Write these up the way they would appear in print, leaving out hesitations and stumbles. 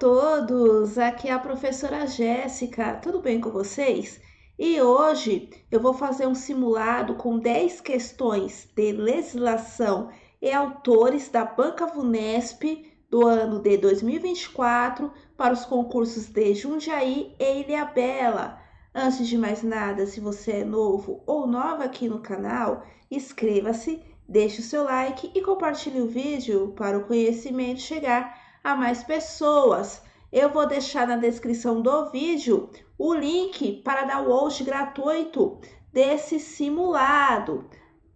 todos! Aqui é a professora Jéssica, tudo bem com vocês? E hoje eu vou fazer um simulado com 10 questões de legislação e autores da Banca VUNESP do ano de 2024 para os concursos de Jundiaí e Ilhabela. Antes de mais nada, se você é novo ou nova aqui no canal, inscreva-se, deixe o seu like e compartilhe o vídeo para o conhecimento chegar a mais pessoas. Eu vou deixar na descrição do vídeo o link para download gratuito desse simulado.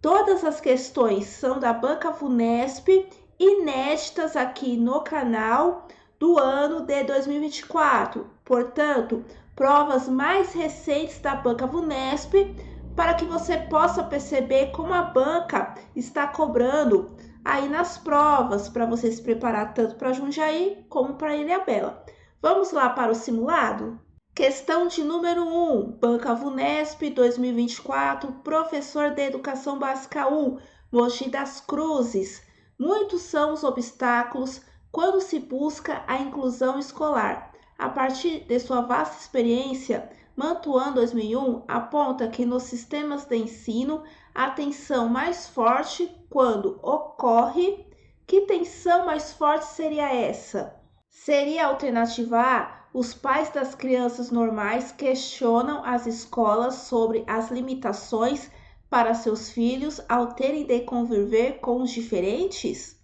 Todas as questões são da Banca VUNESP, inéditas aqui no canal do ano de 2024. Portanto, provas mais recentes da Banca VUNESP para que você possa perceber como a banca está cobrando aí nas provas, para você se preparar tanto para Jundiaí como para Ilhabela. Vamos lá para o simulado? Questão de número 1, Banca VUNESP 2024, professor de Educação Básica 1, Mogi das Cruzes. Muitos são os obstáculos quando se busca a inclusão escolar. A partir de sua vasta experiência, Mantuan 2001 aponta que nos sistemas de ensino a tensão mais forte quando ocorre. Que tensão mais forte seria essa? Seria a alternativa A. Os pais das crianças normais questionam as escolas sobre as limitações para seus filhos ao terem de conviver com os diferentes?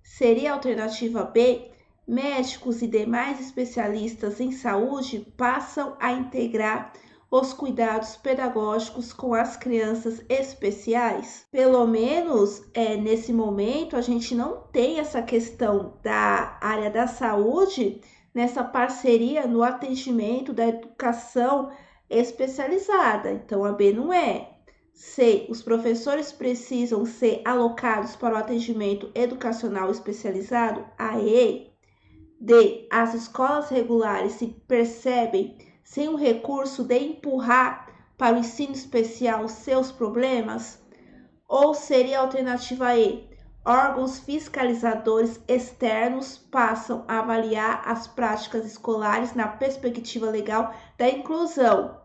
Seria a alternativa B. Médicos e demais especialistas em saúde passam a integrar os cuidados pedagógicos com as crianças especiais. Pelo menos nesse momento a gente não tem essa questão da área da saúde nessa parceria no atendimento da educação especializada. Então a B não é. C. Os professores precisam ser alocados para o atendimento educacional especializado. A. E. D. As escolas regulares se percebem sem o recurso de empurrar para o ensino especial seus problemas? Ou seria a alternativa E? Órgãos fiscalizadores externos passam a avaliar as práticas escolares na perspectiva legal da inclusão.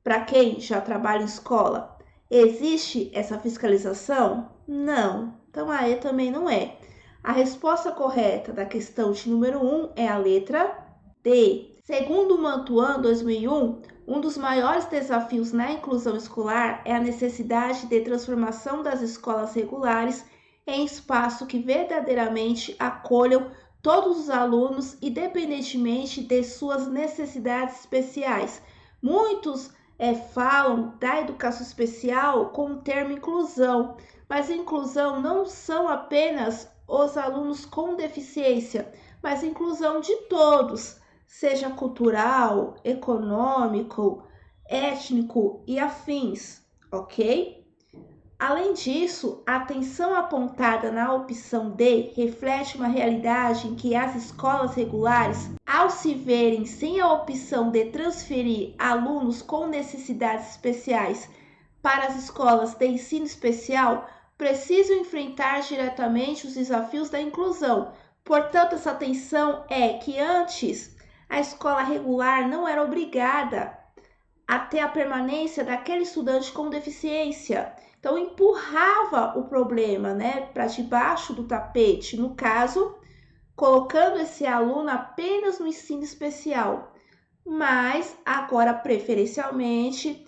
Para quem já trabalha em escola, existe essa fiscalização? Não. Então a E também não é. A resposta correta da questão de número 1 é a letra D. Segundo Mantuan 2001, um dos maiores desafios na inclusão escolar é a necessidade de transformação das escolas regulares em espaço que verdadeiramente acolham todos os alunos, independentemente de suas necessidades especiais. Muitos falam da educação especial com o termo inclusão, mas inclusão não são apenas os alunos com deficiência, mas inclusão de todos, seja cultural, econômico, étnico e afins, ok? Além disso, a atenção apontada na opção D reflete uma realidade em que as escolas regulares, ao se verem sem a opção de transferir alunos com necessidades especiais para as escolas de ensino especial, precisam enfrentar diretamente os desafios da inclusão. Portanto, essa tensão é que antes a escola regular não era obrigada a ter a permanência daquele estudante com deficiência. Então, empurrava o problema, para debaixo do tapete, no caso, colocando esse aluno apenas no ensino especial. Mas, agora, preferencialmente,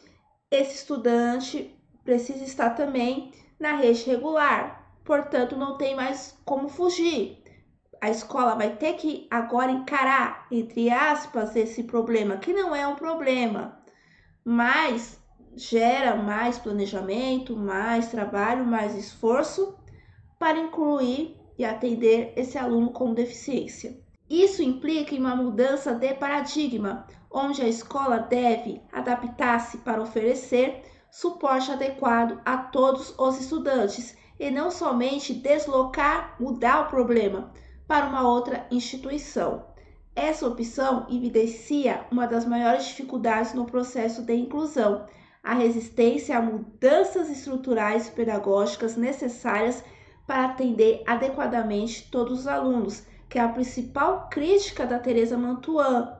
esse estudante precisa estar também na rede regular. Portanto, não tem mais como fugir. A escola vai ter que agora encarar, entre aspas, esse problema, que não é um problema, mas gera mais planejamento, mais trabalho, mais esforço para incluir e atender esse aluno com deficiência. Isso implica em uma mudança de paradigma, onde a escola deve adaptar-se para oferecer suporte adequado a todos os estudantes e não somente deslocar, mudar o problema para uma outra instituição. Essa opção evidencia uma das maiores dificuldades no processo de inclusão, a resistência a mudanças estruturais e pedagógicas necessárias para atender adequadamente todos os alunos, que é a principal crítica da Teresa Mantuan.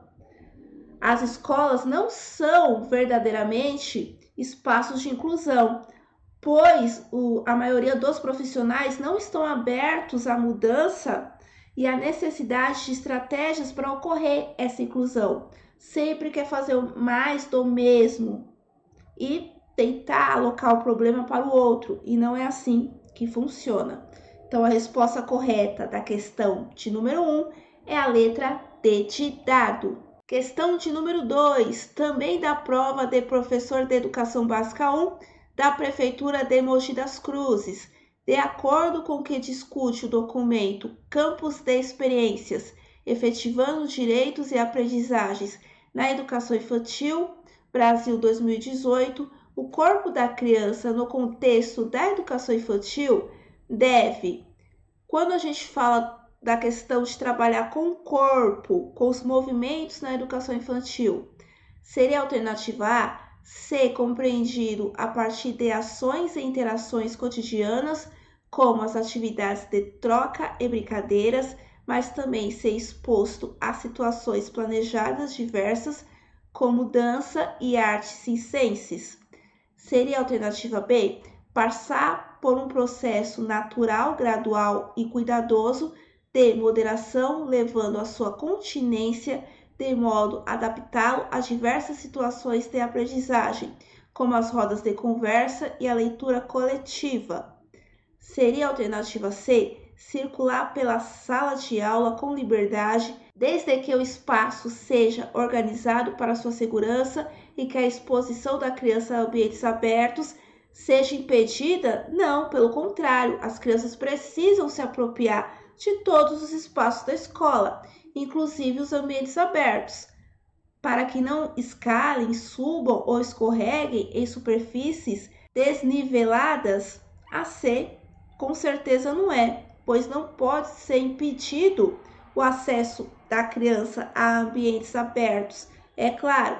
As escolas não são verdadeiramente espaços de inclusão, pois a maioria dos profissionais não estão abertos à mudança e à necessidade de estratégias para ocorrer essa inclusão. Sempre quer fazer mais do mesmo e tentar alocar o problema para o outro, e não é assim que funciona. Então, a resposta correta da questão de número 1 é a letra D de dado. Questão de número 2, também da prova de professor de Educação Básica 1, da Prefeitura de Mogi das Cruzes. De acordo com o que discute o documento Campos de Experiências, efetivando direitos e aprendizagens na educação infantil, Brasil 2018, o corpo da criança no contexto da educação infantil deve, quando a gente fala da questão de trabalhar com o corpo, com os movimentos na educação infantil, seria a alternativa A, ser compreendido a partir de ações e interações cotidianas, como as atividades de troca e brincadeiras, mas também ser exposto a situações planejadas diversas, como dança e artes circenses. Seria a alternativa B, passar por um processo natural, gradual e cuidadoso de moderação, levando a sua continência de modo a adaptá-lo a diversas situações de aprendizagem, como as rodas de conversa e a leitura coletiva. Seria a alternativa C, circular pela sala de aula com liberdade, desde que o espaço seja organizado para sua segurança e que a exposição da criança a ambientes abertos seja impedida? Não, pelo contrário, as crianças precisam se apropriar de todos os espaços da escola, inclusive os ambientes abertos, para que não escalem, subam ou escorreguem em superfícies desniveladas. A C, com certeza não é, pois não pode ser impedido o acesso da criança a ambientes abertos. É claro,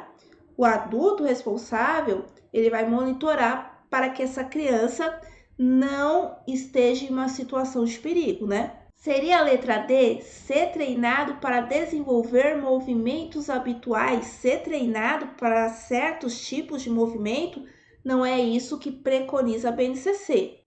o adulto responsável, ele vai monitorar para que essa criança não esteja em uma situação de perigo, né? Seria a letra D, ser treinado para desenvolver movimentos habituais, ser treinado para certos tipos de movimento? Não é isso que preconiza a BNCC.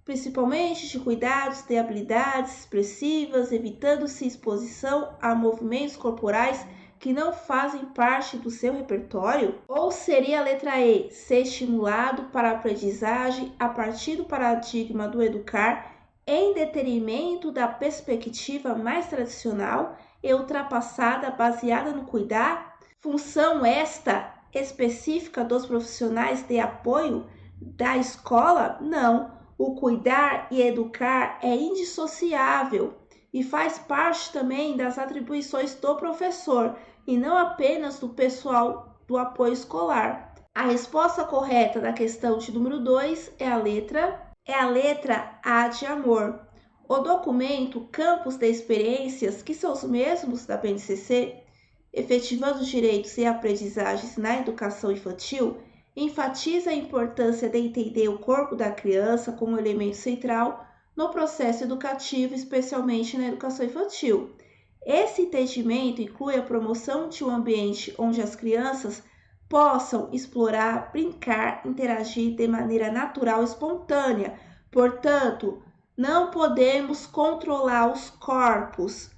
Principalmente de cuidados de habilidades expressivas, evitando-se exposição a movimentos corporais que não fazem parte do seu repertório? Ou seria a letra E, ser estimulado para a aprendizagem a partir do paradigma do educar em detrimento da perspectiva mais tradicional e ultrapassada baseada no cuidar? Função esta específica dos profissionais de apoio da escola? Não. O cuidar e educar é indissociável e faz parte também das atribuições do professor e não apenas do pessoal do apoio escolar. A resposta correta da questão de número 2 é a letra A de amor. O documento Campos de Experiências, que são os mesmos da BNCC, efetivando direitos e aprendizagens na educação infantil, enfatiza a importância de entender o corpo da criança como elemento central no processo educativo, especialmente na educação infantil. Esse entendimento inclui a promoção de um ambiente onde as crianças possam explorar, brincar, interagir de maneira natural e espontânea. Portanto, não podemos controlar os corpos.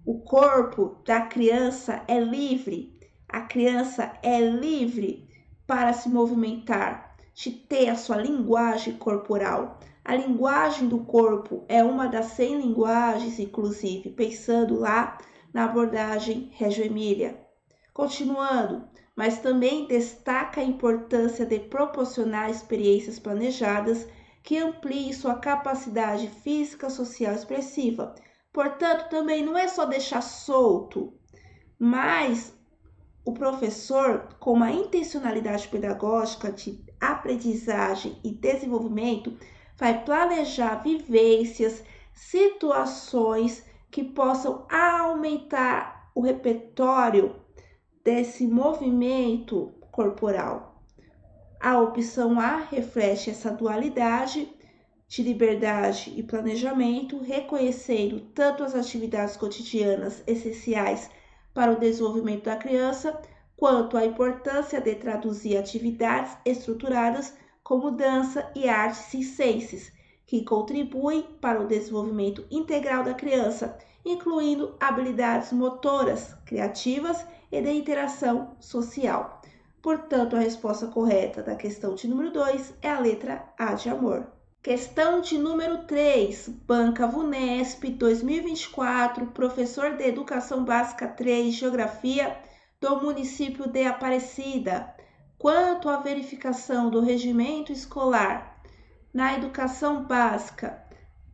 O corpo da criança é livre. A criança é livre para se movimentar, de ter a sua linguagem corporal. A linguagem do corpo é uma das 100 linguagens, inclusive, pensando lá na abordagem Reggio Emília. Continuando, mas também destaca a importância de proporcionar experiências planejadas que ampliem sua capacidade física, social e expressiva. Portanto, também não é só deixar solto, mas o professor, com uma intencionalidade pedagógica de aprendizagem e desenvolvimento, vai planejar vivências, situações que possam aumentar o repertório desse movimento corporal. A opção A reflete essa dualidade de liberdade e planejamento, reconhecendo tanto as atividades cotidianas essenciais para o desenvolvimento da criança, quanto a importância de traduzir atividades estruturadas como dança e artes circenses, que contribuem para o desenvolvimento integral da criança, incluindo habilidades motoras, criativas e de interação social. Portanto, a resposta correta da questão de número 2 é a letra A de amor. Questão de número 3, Banca VUNESP 2024, professor de Educação Básica 3, Geografia, do município de Aparecida. Quanto à verificação do regimento escolar na educação básica,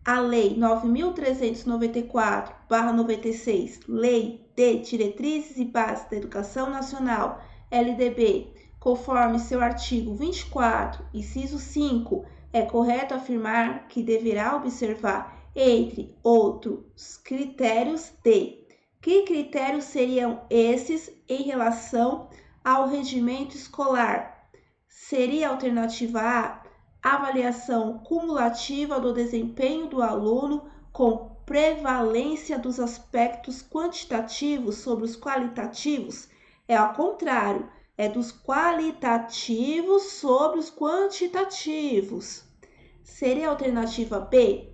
a Lei 9.394/96, Lei de Diretrizes e Bases da Educação Nacional, LDB, conforme seu artigo 24, inciso 5, é correto afirmar que deverá observar, entre outros critérios, que critérios seriam esses em relação ao regimento escolar? Seria a alternativa A, avaliação cumulativa do desempenho do aluno com prevalência dos aspectos quantitativos sobre os qualitativos? É ao contrário, é dos qualitativos sobre os quantitativos. Seria a alternativa B,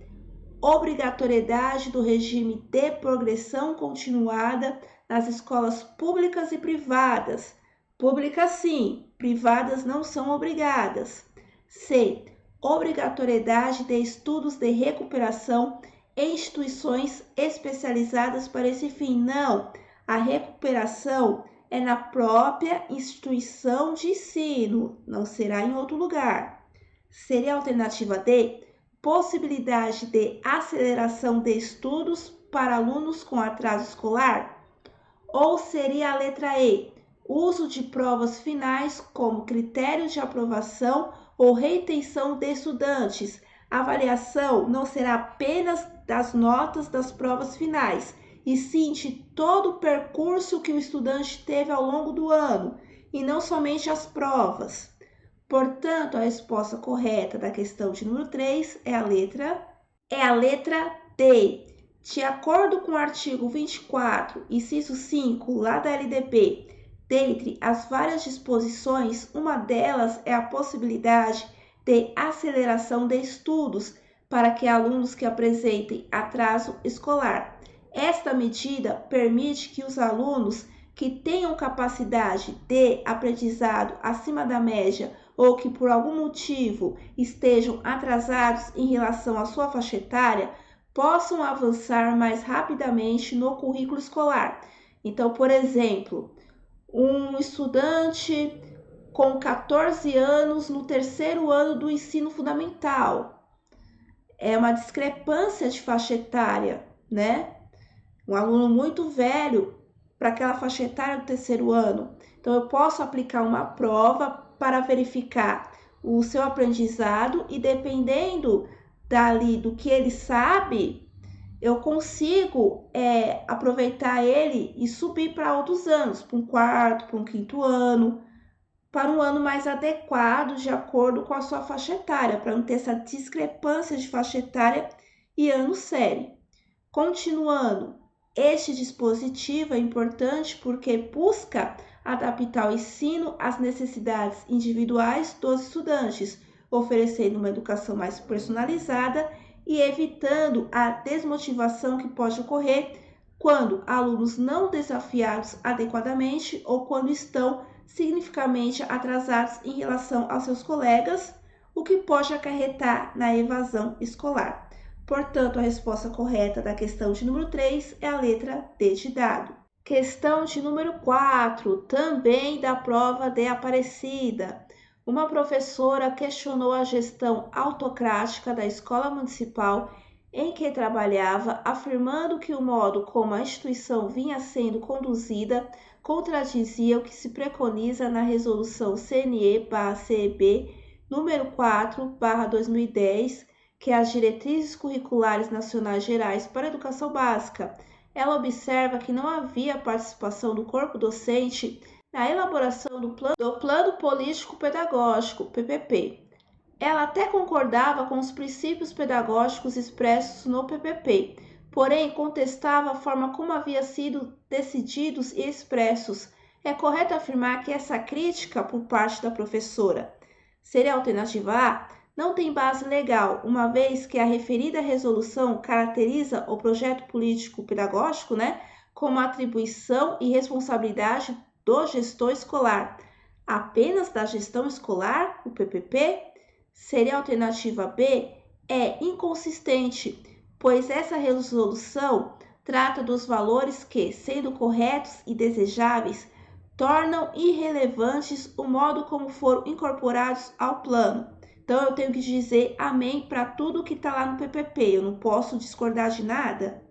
obrigatoriedade do regime de progressão continuada nas escolas públicas e privadas. Públicas sim, privadas não são obrigadas. C, obrigatoriedade de estudos de recuperação em instituições especializadas para esse fim. Não, a recuperação é na própria instituição de ensino, não será em outro lugar. Seria a alternativa D, possibilidade de aceleração de estudos para alunos com atraso escolar? Ou seria a letra E, uso de provas finais como critério de aprovação ou retenção de estudantes? A avaliação não será apenas das notas das provas finais, e sim de todo o percurso que o estudante teve ao longo do ano, e não somente as provas. Portanto, a resposta correta da questão de número 3 é a letra D. De acordo com o artigo 24, inciso 5, lá da LDB, dentre as várias disposições, uma delas é a possibilidade de aceleração de estudos para que alunos que apresentem atraso escolar. Esta medida permite que os alunos que tenham capacidade de aprendizado acima da média ou que por algum motivo estejam atrasados em relação à sua faixa etária, possam avançar mais rapidamente no currículo escolar. Então, por exemplo, um estudante com 14 anos no terceiro ano do ensino fundamental. É uma discrepância de faixa etária, né? Um aluno muito velho para aquela faixa etária do terceiro ano. Então, eu posso aplicar uma prova para verificar o seu aprendizado e, dependendo dali do que ele sabe, eu consigo aproveitar ele e subir para outros anos, para um quarto, para um quinto ano, para um ano mais adequado, de acordo com a sua faixa etária, para não ter essa discrepância de faixa etária e ano série. Continuando, este dispositivo é importante porque busca adaptar o ensino às necessidades individuais dos estudantes, oferecendo uma educação mais personalizada e evitando a desmotivação que pode ocorrer quando alunos não desafiados adequadamente ou quando estão significativamente atrasados em relação aos seus colegas, o que pode acarretar na evasão escolar. Portanto, a resposta correta da questão de número 3 é a letra D de dado. Questão de número 4, também da prova de Aparecida. Uma professora questionou a gestão autocrática da escola municipal em que trabalhava, afirmando que o modo como a instituição vinha sendo conduzida contradizia o que se preconiza na resolução CNE/CEB número 4/2010, que é as Diretrizes Curriculares Nacionais Gerais para a Educação Básica. Ela observa que não havia participação do corpo docente na elaboração do Plano Político Pedagógico, PPP. Ela até concordava com os princípios pedagógicos expressos no PPP, porém contestava a forma como havia sido decididos e expressos. É correto afirmar que essa crítica por parte da professora seria a alternativa A? Não tem base legal, uma vez que a referida resolução caracteriza o projeto político pedagógico, como atribuição e responsabilidade do gestor escolar, apenas da gestão escolar, o PPP. Seria a alternativa B? É inconsistente, pois essa resolução trata dos valores que, sendo corretos e desejáveis, tornam irrelevantes o modo como foram incorporados ao plano. Então, eu tenho que dizer amém para tudo que está lá no PPP, eu não posso discordar de nada.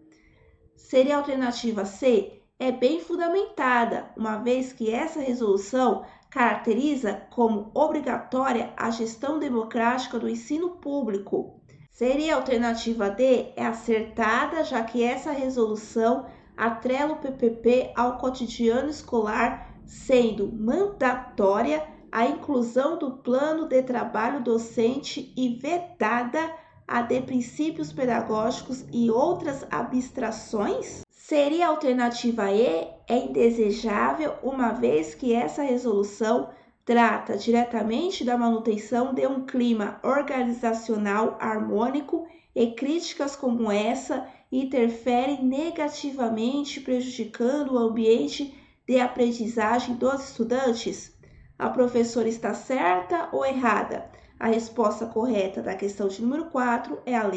Seria a alternativa C? É bem fundamentada, uma vez que essa resolução caracteriza como obrigatória a gestão democrática do ensino público. Seria a alternativa D? É acertada, já que essa resolução atrela o PPP ao cotidiano escolar, sendo mandatória a inclusão do plano de trabalho docente e vedada a de princípios pedagógicos e outras abstrações? Seria a alternativa E? É indesejável, uma vez que essa resolução trata diretamente da manutenção de um clima organizacional harmônico e críticas como essa interferem negativamente, prejudicando o ambiente de aprendizagem dos estudantes? A professora está certa ou errada? A resposta correta da questão de número 4 é a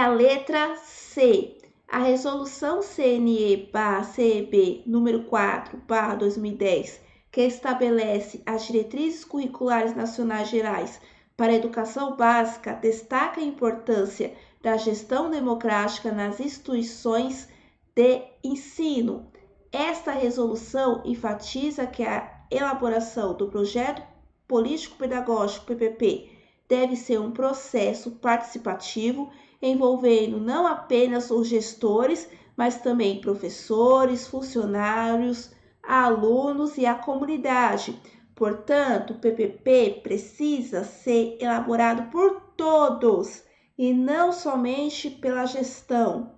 letra C. A resolução CNE/CEB número 4/2010, que estabelece as diretrizes curriculares nacionais gerais para a educação básica, destaca a importância da gestão democrática nas instituições de ensino. Esta resolução enfatiza que a elaboração do projeto político-pedagógico PPP deve ser um processo participativo envolvendo não apenas os gestores, mas também professores, funcionários, alunos e a comunidade. Portanto, o PPP precisa ser elaborado por todos e não somente pela gestão.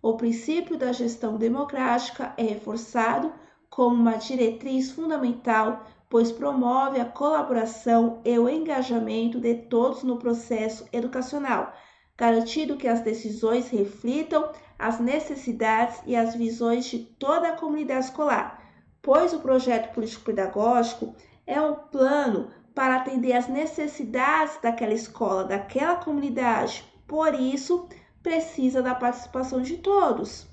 O princípio da gestão democrática é reforçado como uma diretriz fundamental, pois promove a colaboração e o engajamento de todos no processo educacional, garantindo que as decisões reflitam as necessidades e as visões de toda a comunidade escolar, pois o projeto político-pedagógico é um plano para atender às necessidades daquela escola, daquela comunidade. Por isso, precisa da participação de todos.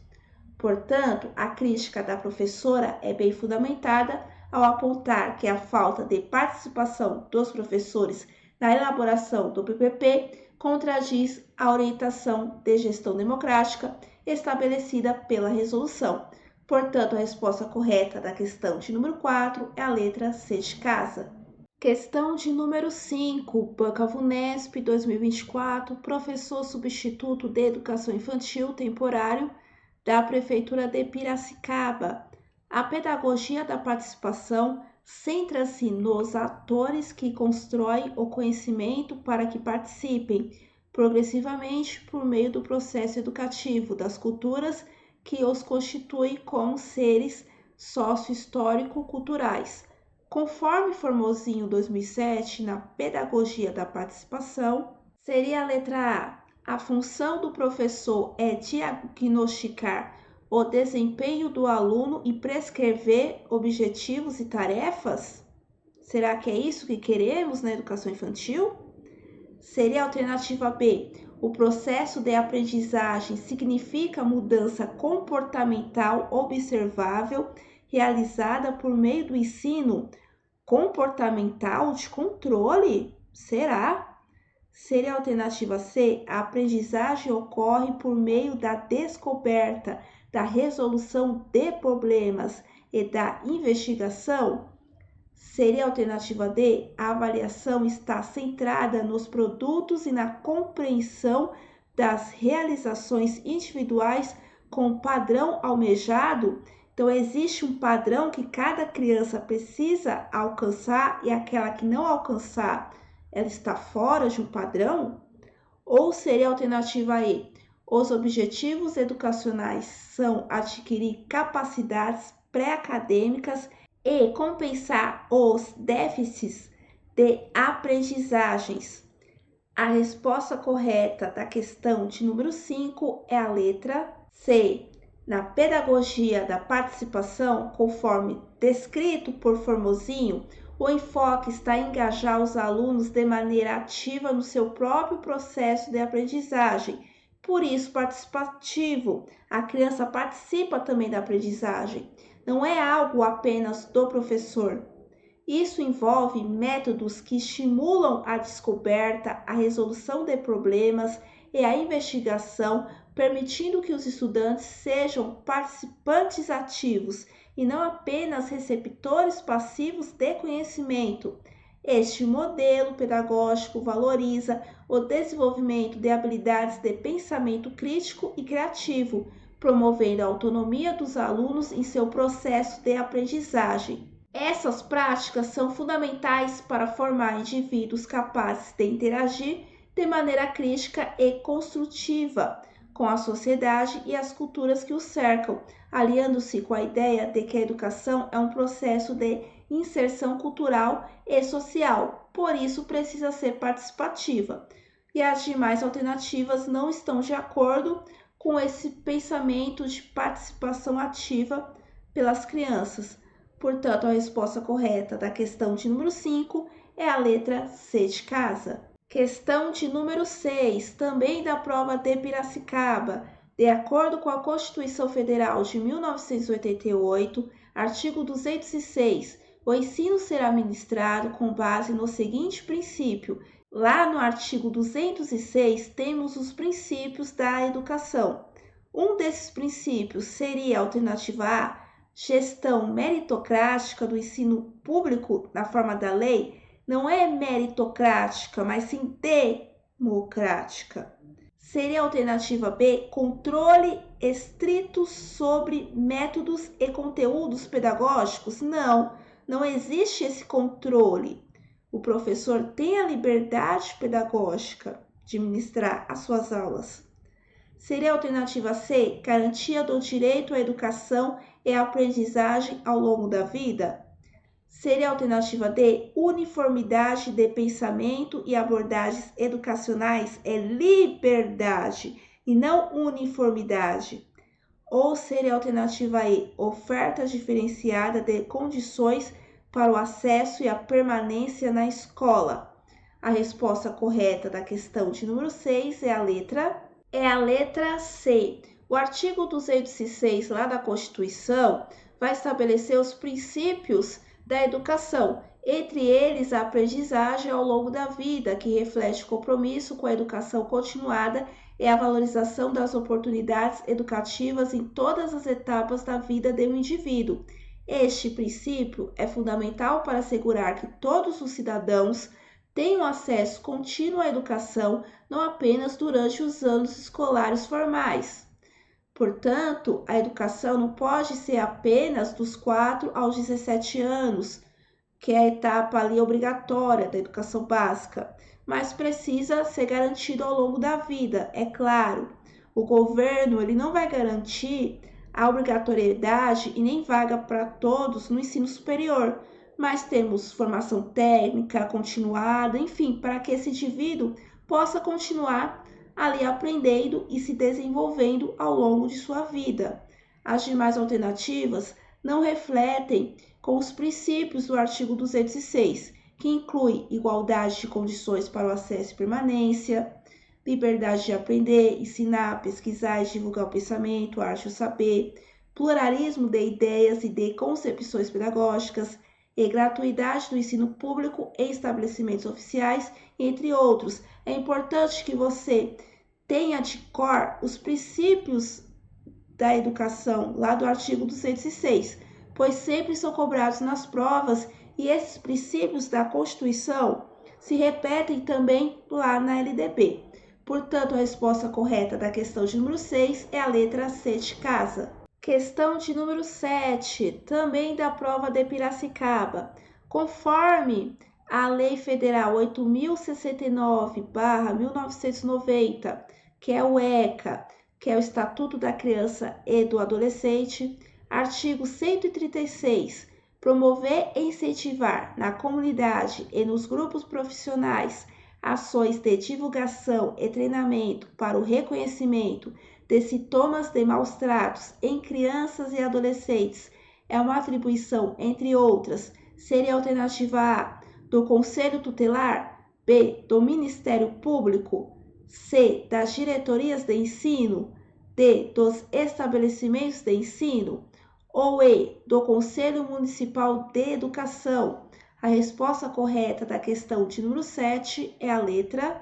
Portanto, a crítica da professora é bem fundamentada ao apontar que a falta de participação dos professores na elaboração do PPP contradiz a orientação de gestão democrática estabelecida pela resolução. Portanto, a resposta correta da questão de número 4 é a letra C de casa. Questão de número 5, Banca VUNESP 2024, professor substituto de Educação Infantil temporário da Prefeitura de Piracicaba. A pedagogia da participação centra-se nos atores que constroem o conhecimento para que participem progressivamente por meio do processo educativo das culturas que os constituem como seres sócio-histórico-culturais. Conforme Formosinho 2007, na pedagogia da participação, seria a letra A. A função do professor é diagnosticar o desempenho do aluno e prescrever objetivos e tarefas? Será que é isso que queremos na educação infantil? Seria a alternativa B. O processo de aprendizagem significa mudança comportamental observável realizada por meio do ensino comportamental de controle? Será? Seria a alternativa C, a aprendizagem ocorre por meio da descoberta, da resolução de problemas e da investigação? Seria a alternativa D, a avaliação está centrada nos produtos e na compreensão das realizações individuais com o padrão almejado? Então, existe um padrão que cada criança precisa alcançar e aquela que não alcançar, ela está fora de um padrão? Ou seria a alternativa E? Os objetivos educacionais são adquirir capacidades pré-acadêmicas e compensar os déficits de aprendizagens. A resposta correta da questão de número 5 é a letra C. Na pedagogia da participação, conforme descrito por Formosinho, o enfoque está em engajar os alunos de maneira ativa no seu próprio processo de aprendizagem. Por isso, participativo. A criança participa também da aprendizagem. Não é algo apenas do professor. Isso envolve métodos que estimulam a descoberta, a resolução de problemas e a investigação, permitindo que os estudantes sejam participantes ativos e não apenas receptores passivos de conhecimento. Este modelo pedagógico valoriza o desenvolvimento de habilidades de pensamento crítico e criativo, promovendo a autonomia dos alunos em seu processo de aprendizagem. Essas práticas são fundamentais para formar indivíduos capazes de interagir de maneira crítica e construtiva com a sociedade e as culturas que os cercam, aliando-se com a ideia de que a educação é um processo de inserção cultural e social, por isso precisa ser participativa. E as demais alternativas não estão de acordo com esse pensamento de participação ativa pelas crianças. Portanto, a resposta correta da questão de número 5 é a letra C de casa. Questão de número 6, também da prova de Piracicaba. De acordo com a Constituição Federal de 1988, artigo 206, o ensino será ministrado com base no seguinte princípio. Lá no artigo 206, temos os princípios da educação. Um desses princípios seria a alternativa A, gestão meritocrática do ensino público na forma da lei. Não é meritocrática, mas sim democrática. Seria a alternativa B, controle estrito sobre métodos e conteúdos pedagógicos? Não existe esse controle. O professor tem a liberdade pedagógica de ministrar as suas aulas. Seria a alternativa C, garantia do direito à educação e à aprendizagem ao longo da vida? Seria a alternativa D, uniformidade de pensamento e abordagens educacionais é liberdade e não uniformidade? Ou seria a alternativa E, oferta diferenciada de condições para o acesso e a permanência na escola? A resposta correta da questão de número 6 é a letra C. O artigo 206 lá da Constituição vai estabelecer os princípios da educação, entre eles a aprendizagem ao longo da vida, que reflete o compromisso com a educação continuada e a valorização das oportunidades educativas em todas as etapas da vida de um indivíduo. Este princípio é fundamental para assegurar que todos os cidadãos tenham acesso contínuo à educação, não apenas durante os anos escolares formais. Portanto, a educação não pode ser apenas dos 4 aos 17 anos, que é a etapa ali obrigatória da educação básica, mas precisa ser garantido ao longo da vida, é claro. O governo ele não vai garantir a obrigatoriedade e nem vaga para todos no ensino superior, mas temos formação técnica continuada, enfim, para que esse indivíduo possa continuar ali aprendendo e se desenvolvendo ao longo de sua vida. As demais alternativas não refletem com os princípios do artigo 206, que inclui igualdade de condições para o acesso e permanência, liberdade de aprender, ensinar, pesquisar e divulgar o pensamento, a arte e o saber, pluralismo de ideias e de concepções pedagógicas, e gratuidade do ensino público em estabelecimentos oficiais, entre outros. É importante que você tenha de cor os princípios da educação, lá do artigo 206, pois sempre são cobrados nas provas e esses princípios da Constituição se repetem também lá na LDB. Portanto, a resposta correta da questão de número 6 é a letra C de casa. Questão de número 7, também da prova de Piracicaba. Conforme a Lei Federal 8.069/1990, que é o ECA, que é o Estatuto da Criança e do Adolescente. Artigo 136. Promover e incentivar na comunidade e nos grupos profissionais ações de divulgação e treinamento para o reconhecimento de sintomas de maus tratos em crianças e adolescentes é uma atribuição, entre outras. Seria a alternativa A, do Conselho Tutelar, B, do Ministério Público, C, das diretorias de ensino, D, dos estabelecimentos de ensino, ou E, do Conselho Municipal de Educação. A resposta correta da questão de número 7 é a letra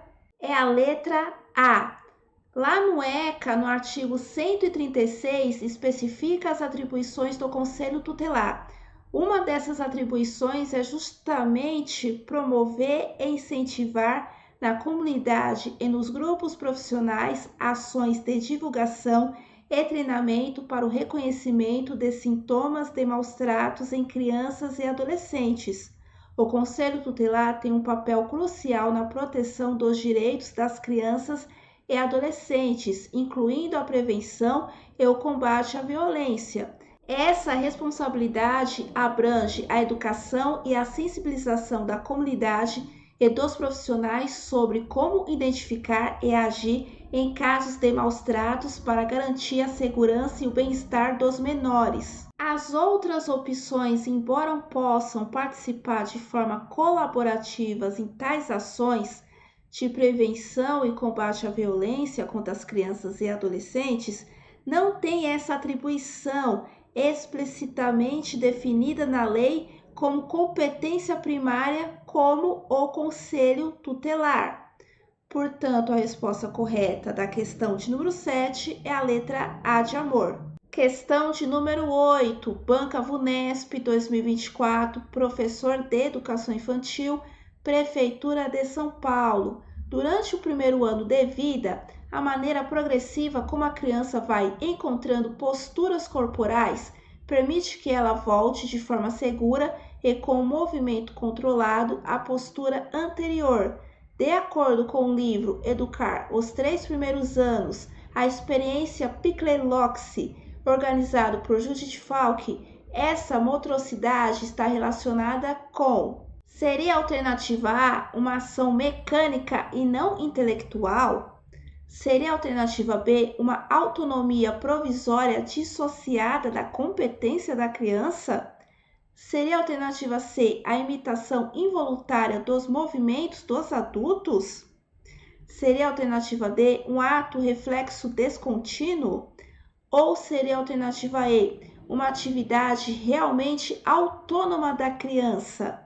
A. Lá no ECA, no artigo 136, especifica as atribuições do Conselho Tutelar. Uma dessas atribuições é justamente promover e incentivar na comunidade e nos grupos profissionais ações de divulgação e treinamento para o reconhecimento de sintomas de maus tratos em crianças e adolescentes. O Conselho Tutelar tem um papel crucial na proteção dos direitos das crianças e adolescentes, incluindo a prevenção e o combate à violência. Essa responsabilidade abrange a educação e a sensibilização da comunidade e dos profissionais sobre como identificar e agir em casos de maus tratos para garantir a segurança e o bem-estar dos menores. As outras opções, embora possam participar de forma colaborativa em tais ações de prevenção e combate à violência contra as crianças e adolescentes, não têm essa atribuição explicitamente definida na lei como competência primária, como o Conselho Tutelar. Portanto, a resposta correta da questão de número 7 é a letra A de amor. Questão de número 8, Banca VUNESP 2024, professor de Educação Infantil, Prefeitura de São Paulo. Durante o primeiro ano de vida, a maneira progressiva como a criança vai encontrando posturas corporais permite que ela volte de forma segura e com um movimento controlado à postura anterior. De acordo com o livro Educar os 3 Primeiros Anos, a experiência Pickler-Loxi, organizado por Judith Falk, essa motricidade está relacionada com: seria a alternativa A uma ação mecânica e não intelectual? Seria a alternativa B uma autonomia provisória dissociada da competência da criança? Seria a alternativa C a imitação involuntária dos movimentos dos adultos? Seria a alternativa D um ato reflexo descontínuo? Ou seria a alternativa E uma atividade realmente autônoma da criança?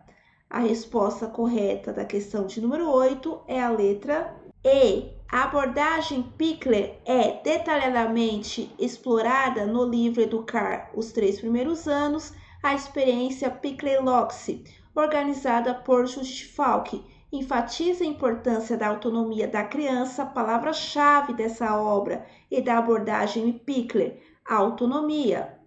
A resposta correta da questão de número 8 é a letra E. A abordagem Pickler é detalhadamente explorada no livro Educar os 3 Primeiros Anos, a experiência Pickler-Loxi, organizada por Judith Falk, enfatiza a importância da autonomia da criança, palavra-chave dessa obra, e da abordagem Pickler, a autonomia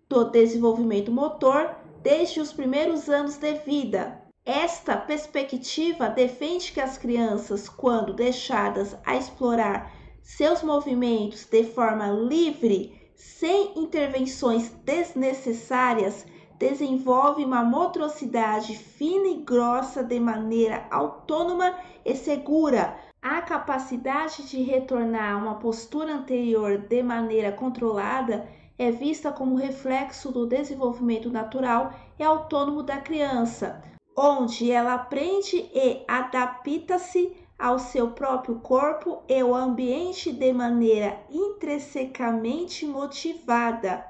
do desenvolvimento motor desde os primeiros anos de vida. Esta perspectiva defende que as crianças, quando deixadas a explorar seus movimentos de forma livre, sem intervenções desnecessárias, desenvolvem uma motricidade fina e grossa de maneira autônoma e segura. A capacidade de retornar a uma postura anterior de maneira controlada é vista como reflexo do desenvolvimento natural e autônomo da criança, onde ela aprende e adapta-se ao seu próprio corpo e ao ambiente de maneira intrinsecamente motivada.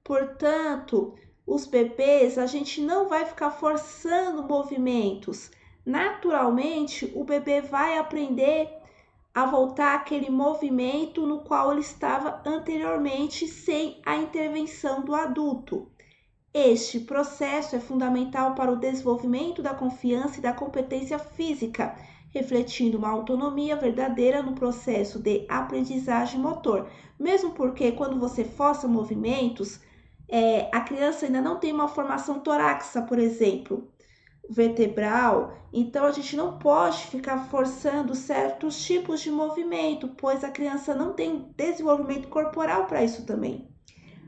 Portanto, os bebês, a gente não vai ficar forçando movimentos. Naturalmente, o bebê vai aprender a voltar àquele movimento no qual ele estava anteriormente sem a intervenção do adulto. Este processo é fundamental para o desenvolvimento da confiança e da competência física, refletindo uma autonomia verdadeira no processo de aprendizagem motor. Mesmo porque quando você força movimentos, a criança ainda não tem uma formação torácica, por exemplo. vertebral, então a gente não pode ficar forçando certos tipos de movimento, pois a criança não tem desenvolvimento corporal para isso também.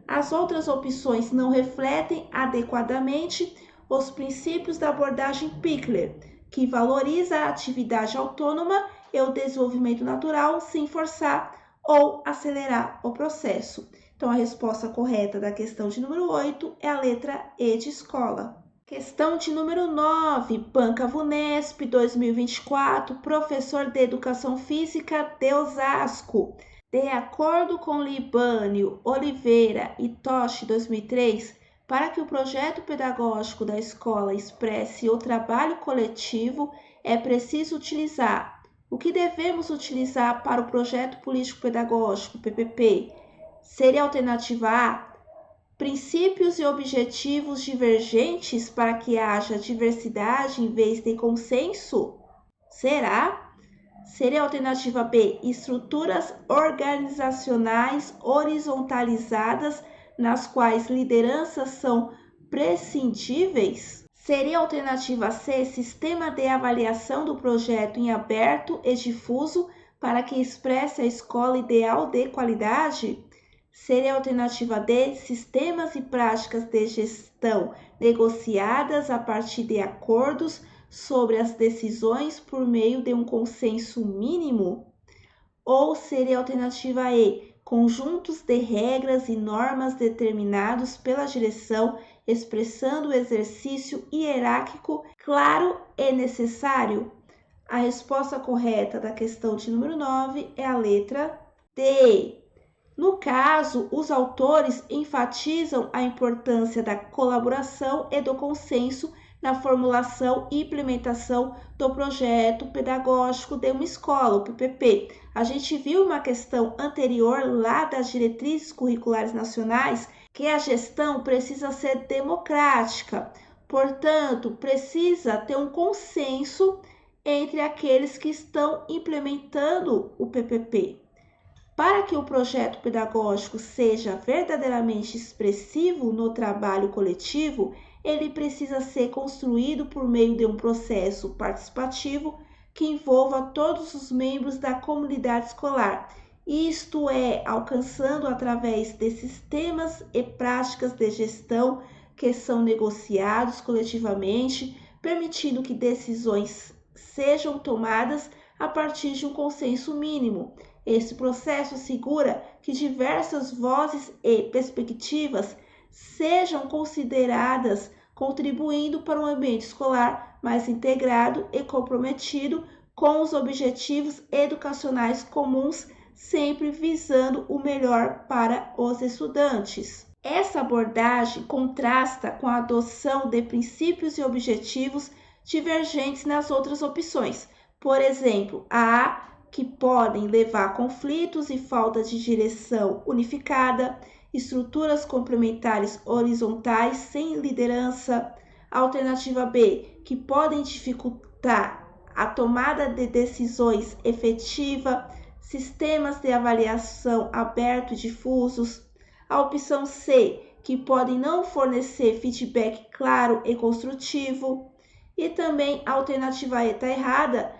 As outras opções não refletem adequadamente os princípios da abordagem Pickler, que valoriza a atividade autônoma e o desenvolvimento natural sem forçar ou acelerar o processo. Então, a resposta correta da questão de número 8 é a letra E de escola. Questão de número 9, Banca Vunesp 2024, professor de Educação Física de Osasco. De acordo com Libânio, Oliveira e Toshi 2003, para que o projeto pedagógico da escola expresse o trabalho coletivo, é preciso utilizar. O que devemos utilizar para o projeto político-pedagógico, PPP? Seria a alternativa A, princípios e objetivos divergentes para que haja diversidade em vez de consenso? Será? Seria a alternativa B, estruturas organizacionais horizontalizadas nas quais lideranças são prescindíveis? Seria a alternativa C, sistema de avaliação do projeto em aberto e difuso para que expresse a escola ideal de qualidade? Seria a alternativa D, sistemas e práticas de gestão negociadas a partir de acordos sobre as decisões por meio de um consenso mínimo? Ou seria a alternativa E, conjuntos de regras e normas determinados pela direção, expressando o exercício hierárquico claro e necessário? A resposta correta da questão de número 9 é a letra D. No caso, os autores enfatizam a importância da colaboração e do consenso na formulação e implementação do projeto pedagógico de uma escola, o PPP. A gente viu uma questão anterior lá das diretrizes curriculares nacionais que a gestão precisa ser democrática, portanto, precisa ter um consenso entre aqueles que estão implementando o PPP. Para que o projeto pedagógico seja verdadeiramente expressivo no trabalho coletivo, ele precisa ser construído por meio de um processo participativo que envolva todos os membros da comunidade escolar, isto é, alcançando através de sistemas e práticas de gestão que são negociados coletivamente, permitindo que decisões sejam tomadas a partir de um consenso mínimo. Esse processo assegura que diversas vozes e perspectivas sejam consideradas, contribuindo para um ambiente escolar mais integrado e comprometido com os objetivos educacionais comuns, sempre visando o melhor para os estudantes. Essa abordagem contrasta com a adoção de princípios e objetivos divergentes nas outras opções. Por exemplo, a que podem levar a conflitos e falta de direção unificada, estruturas complementares horizontais sem liderança. Alternativa B, que podem dificultar a tomada de decisões efetiva, sistemas de avaliação aberto e difusos. A opção C, que podem não fornecer feedback claro e construtivo. E também a alternativa E está errada,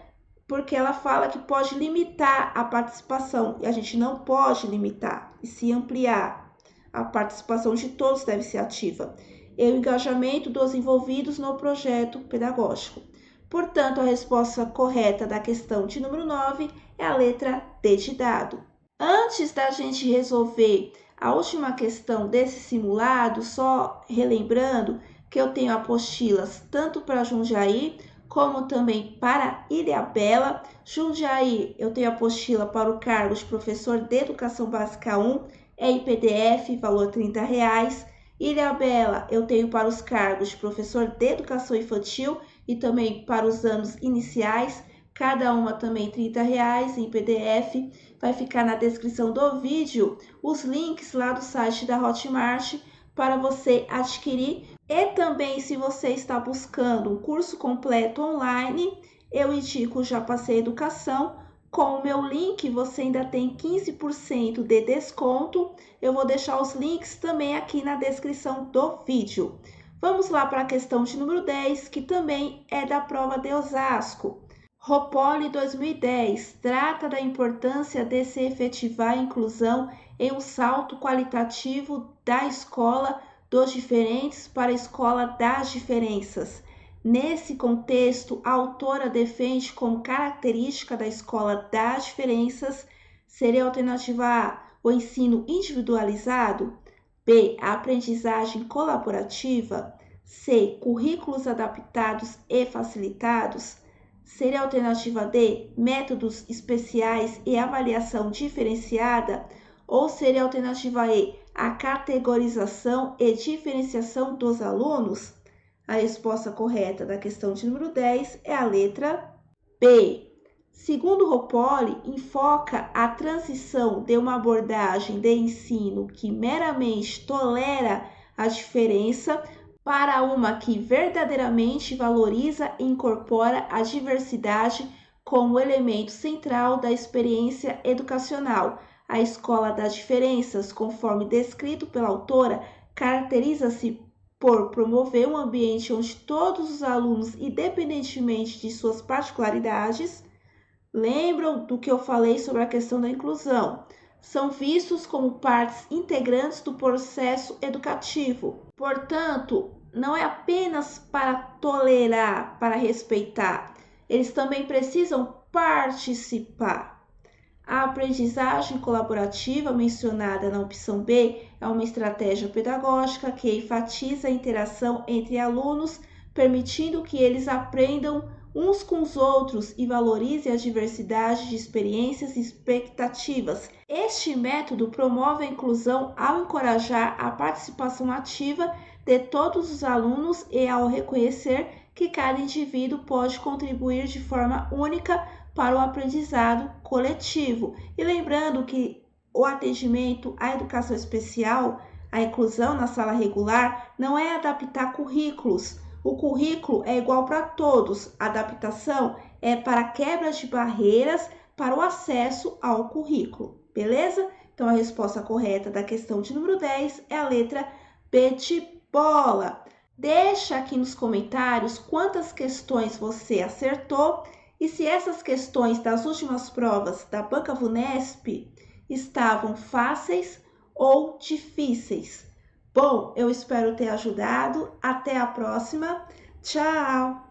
porque ela fala que pode limitar a participação, e a gente não pode limitar, e se ampliar. A participação de todos deve ser ativa, e o engajamento dos envolvidos no projeto pedagógico. Portanto, a resposta correta da questão de número 9 é a letra D de dado. Antes da gente resolver a última questão desse simulado, só relembrando que eu tenho apostilas tanto para Jundiaí como também para Ilhabela. Jundiaí, eu tenho apostila para o cargo de professor de Educação Básica 1, é em PDF, valor R$30. Ilhabela, eu tenho para os cargos de professor de Educação Infantil e também para os anos iniciais, cada uma também R$30 em PDF. Vai ficar na descrição do vídeo os links lá do site da Hotmart para você adquirir. E também, se você está buscando um curso completo online, eu indico Já Passei Educação. Com o meu link, você ainda tem 15% de desconto. Eu vou deixar os links também aqui na descrição do vídeo. Vamos lá para a questão de número 10, que também é da prova de Osasco. Ropoli 2010 trata da importância de se efetivar a inclusão em um salto qualitativo da escola dos diferentes para a escola das diferenças. Nesse contexto, a autora defende como característica da escola das diferenças seria a alternativa A, o ensino individualizado, B, a aprendizagem colaborativa, C, currículos adaptados e facilitados, seria a alternativa D, métodos especiais e avaliação diferenciada, ou seria a alternativa E, a categorização e diferenciação dos alunos? A resposta correta da questão de número 10 é a letra B. Segundo Ropoli, enfoca a transição de uma abordagem de ensino que meramente tolera a diferença para uma que verdadeiramente valoriza e incorpora a diversidade como elemento central da experiência educacional. A escola das diferenças, conforme descrito pela autora, caracteriza-se por promover um ambiente onde todos os alunos, independentemente de suas particularidades, lembram do que eu falei sobre a questão da inclusão, são vistos como partes integrantes do processo educativo. Portanto, não é apenas para tolerar, para respeitar, eles também precisam participar. A aprendizagem colaborativa mencionada na opção B é uma estratégia pedagógica que enfatiza a interação entre alunos, permitindo que eles aprendam uns com os outros e valorize a diversidade de experiências e expectativas. Este método promove a inclusão ao encorajar a participação ativa de todos os alunos e ao reconhecer que cada indivíduo pode contribuir de forma única para o aprendizado coletivo. E lembrando que o atendimento à educação especial, a inclusão na sala regular, não é adaptar currículos. O currículo é igual para todos. A adaptação é para quebra de barreiras para o acesso ao currículo. Beleza? Então, a resposta correta da questão de número 10 é a letra B de bola. Deixa aqui nos comentários quantas questões você acertou e se essas questões das últimas provas da Banca VUNESP estavam fáceis ou difíceis. Bom, eu espero ter ajudado. Até a próxima. Tchau!